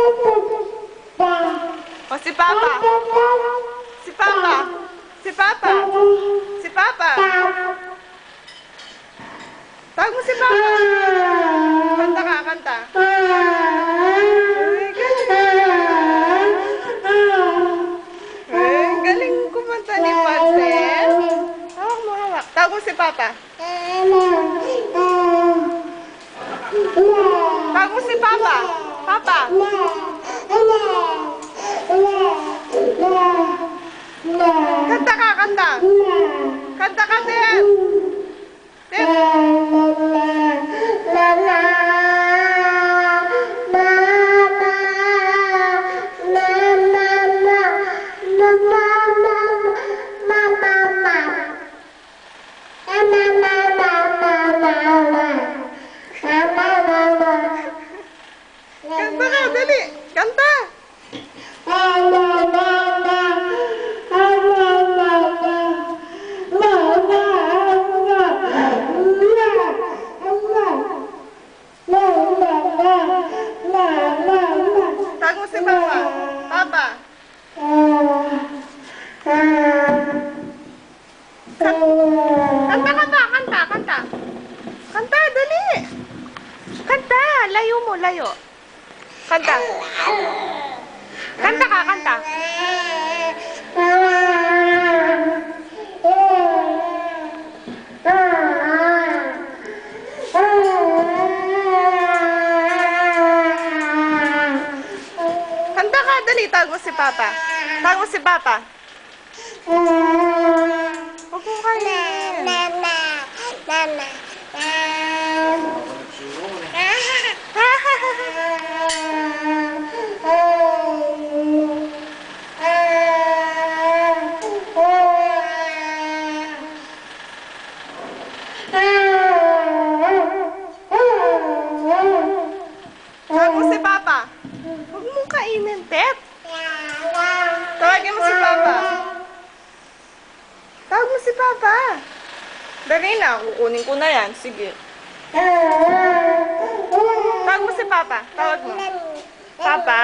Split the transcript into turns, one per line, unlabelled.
O, si Papa. Si Papa. Si Papa. Si Papa. Tawag mo si Papa. Kanta ka, kanta. Ay, galing. Ay, galing kumanta ni Pansel. Hawak mo, hawak. Tawag mo si Papa. Tawag mo si Papa. Papa. Kanta ka, kanta. Kanta ka, Tim. Tim. Kanta ka, dali. Kanta. Tawag mo si Papa. Papa. Kanta, kanta, kanta, kanta. Kanta, dali. Kanta, layo mo, layo. Kanta. Kanta ka, kanta. Kanta ka, dali. Tawag mo si Papa. Tawag mo si Papa. Huwag mo kainin. Tawag mo si Papa. Huwag mong kainin, Pep. Tawagin mo si Papa. Tawag mo si Papa. Dali na, kukunin ko na yan. Sige. Tawag mo si Papa. Tawag mo. Papa.